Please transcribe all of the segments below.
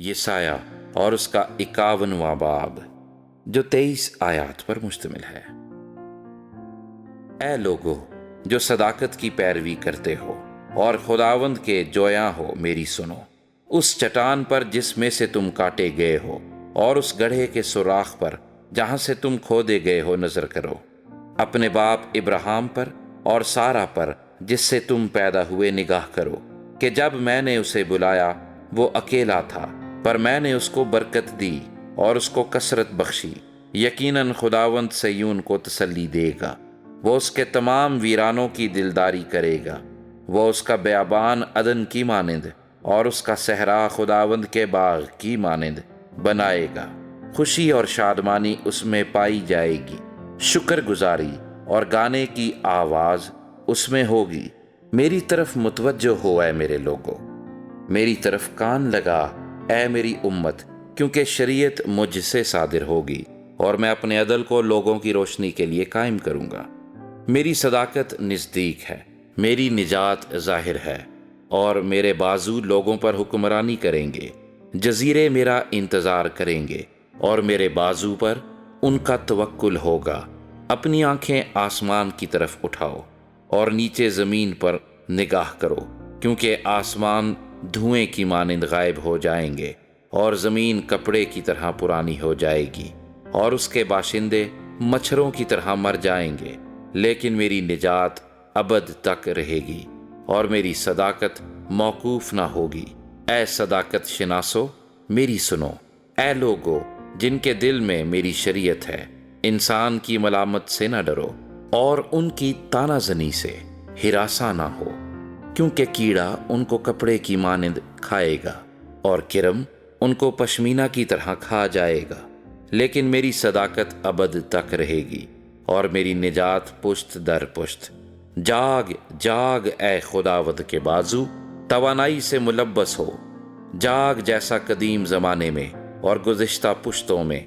یسایہ اور اس کا 51واں باب جو 23 آیات پر مشتمل ہے۔ اے لوگو جو صداقت کی پیروی کرتے ہو اور خداوند کے جویاں ہو، میری سنو۔ اس چٹان پر جس میں سے تم کاٹے گئے ہو اور اس گڑھے کے سوراخ پر جہاں سے تم کھودے گئے ہو نظر کرو۔ اپنے باپ ابراہیم پر اور سارہ پر جس سے تم پیدا ہوئے نگاہ کرو کہ جب میں نے اسے بلایا وہ اکیلا تھا، پر میں نے اس کو برکت دی اور اس کو کثرت بخشی۔ یقیناً خداوند صیون کو تسلی دے گا، وہ اس کے تمام ویرانوں کی دلداری کرے گا۔ وہ اس کا بیابان عدن کی مانند اور اس کا صحرا خداوند کے باغ کی مانند بنائے گا۔ خوشی اور شادمانی اس میں پائی جائے گی، شکر گزاری اور گانے کی آواز اس میں ہوگی۔ میری طرف متوجہ ہو اے میرے لوگو، میری طرف کان لگا اے میری امت، کیونکہ شریعت مجھ سے صادر ہوگی اور میں اپنے عدل کو لوگوں کی روشنی کے لیے قائم کروں گا۔ میری صداقت نزدیک ہے، میری نجات ظاہر ہے، اور میرے بازو لوگوں پر حکمرانی کریں گے۔ جزیرے میرا انتظار کریں گے اور میرے بازو پر ان کا توکل ہوگا۔ اپنی آنکھیں آسمان کی طرف اٹھاؤ اور نیچے زمین پر نگاہ کرو، کیونکہ آسمان دھوئیں کی مانند غائب ہو جائیں گے اور زمین کپڑے کی طرح پرانی ہو جائے گی اور اس کے باشندے مچھروں کی طرح مر جائیں گے، لیکن میری نجات ابد تک رہے گی اور میری صداقت موقوف نہ ہوگی۔ اے صداقت شناسو، میری سنو۔ اے لوگو جن کے دل میں میری شریعت ہے، انسان کی ملامت سے نہ ڈرو اور ان کی تانا زنی سے ہراساں نہ ہو، کیونکہ کیڑا ان کو کپڑے کی مانند کھائے گا اور کرم ان کو پشمینہ کی طرح کھا جائے گا، لیکن میری صداقت ابد تک رہے گی اور میری نجات پشت در پشت۔ جاگ جاگ اے خداوند کے بازو، توانائی سے ملبس ہو۔ جاگ جیسا قدیم زمانے میں اور گزشتہ پشتوں میں۔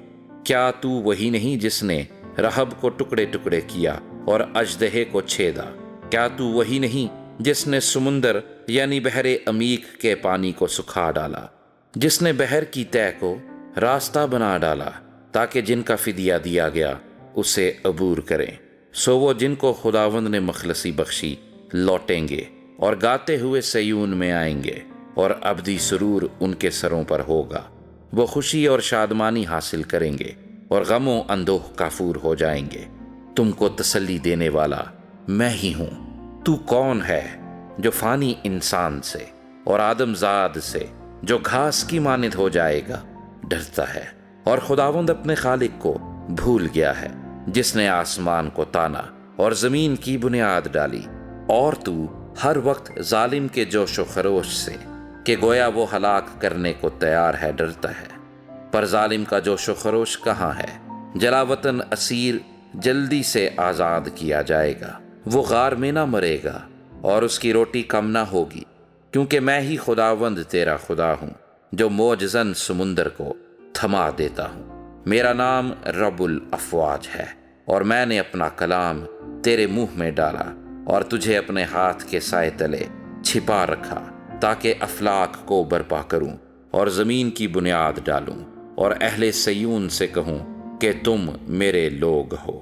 کیا تو وہی نہیں جس نے رہب کو ٹکڑے ٹکڑے کیا اور اژدہے کو چھیدا؟ کیا تو وہی نہیں جس نے سمندر یعنی بحر عمیق کے پانی کو سکھا ڈالا، جس نے بحر کی تہہ کو راستہ بنا ڈالا تاکہ جن کا فدیہ دیا گیا اسے عبور کریں؟ سو وہ جن کو خداوند نے مخلصی بخشی لوٹیں گے اور گاتے ہوئے سیون میں آئیں گے، اور ابدی سرور ان کے سروں پر ہوگا۔ وہ خوشی اور شادمانی حاصل کریں گے اور غم و اندوہ کافور ہو جائیں گے۔ تم کو تسلی دینے والا میں ہی ہوں۔ تو کون ہے جو فانی انسان سے اور آدم زاد سے جو گھاس کی مانند ہو جائے گا ڈرتا ہے، اور خداوند اپنے خالق کو بھول گیا ہے، جس نے آسمان کو تانا اور زمین کی بنیاد ڈالی؟ اور تو ہر وقت ظالم کے جوش و خروش سے کہ گویا وہ ہلاک کرنے کو تیار ہے ڈرتا ہے۔ پر ظالم کا جوش و خروش کہاں ہے؟ جلاوطن اسیر جلدی سے آزاد کیا جائے گا، وہ غار میں نہ مرے گا اور اس کی روٹی کم نہ ہوگی، کیونکہ میں ہی خداوند تیرا خدا ہوں جو موجزن سمندر کو تھما دیتا ہوں۔ میرا نام رب الافواج ہے، اور میں نے اپنا کلام تیرے منہ میں ڈالا اور تجھے اپنے ہاتھ کے سائے تلے چھپا رکھا، تاکہ افلاک کو برپا کروں اور زمین کی بنیاد ڈالوں اور اہل سیون سے کہوں کہ تم میرے لوگ ہو۔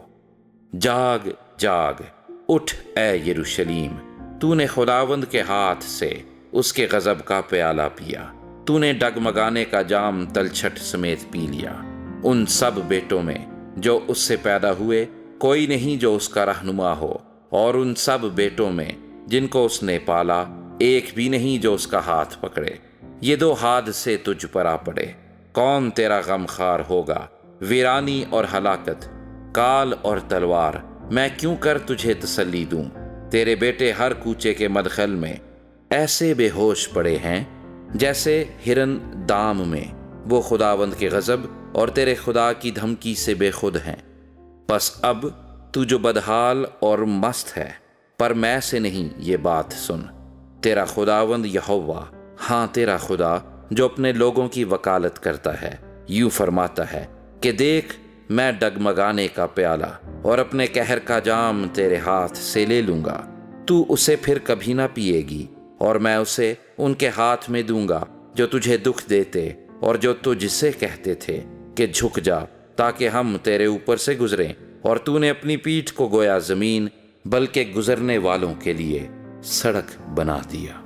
جاگ جاگ اٹھ اے یروشلیم، تو نے خداوند کے ہاتھ سے اس کے غضب کا پیالہ پیا، تو نے ڈگمگانے کا جام تلچھٹ سمیت پی لیا۔ ان سب بیٹوں میں جو اس سے پیدا ہوئے کوئی نہیں جو اس کا رہنما ہو، اور ان سب بیٹوں میں جن کو اس نے پالا ایک بھی نہیں جو اس کا ہاتھ پکڑے۔ یہ دو حادثے تجھ پر آ پڑے، کون تیرا غم خار ہوگا؟ ویرانی اور ہلاکت، کال اور تلوار۔ میں کیوں کر تجھے تسلی دوں؟ تیرے بیٹے ہر کوچے کے مدخل میں ایسے بے ہوش پڑے ہیں جیسے ہرن دام میں۔ وہ خداوند کے غضب اور تیرے خدا کی دھمکی سے بے خود ہیں۔ پس اب تو جو بدحال اور مست ہے، پر میں سے نہیں یہ بات سن۔ تیرا خداوند یہوہ، ہاں تیرا خدا جو اپنے لوگوں کی وکالت کرتا ہے، یوں فرماتا ہے کہ دیکھ میں ڈگمگانے کا پیالہ اور اپنے قہر کا جام تیرے ہاتھ سے لے لوں گا، تو اسے پھر کبھی نہ پیے گی، اور میں اسے ان کے ہاتھ میں دوں گا جو تجھے دکھ دیتے اور جو تجھ سے کہتے تھے کہ جھک جا تاکہ ہم تیرے اوپر سے گزریں، اور تو نے اپنی پیٹھ کو گویا زمین بلکہ گزرنے والوں کے لیے سڑک بنا دیا۔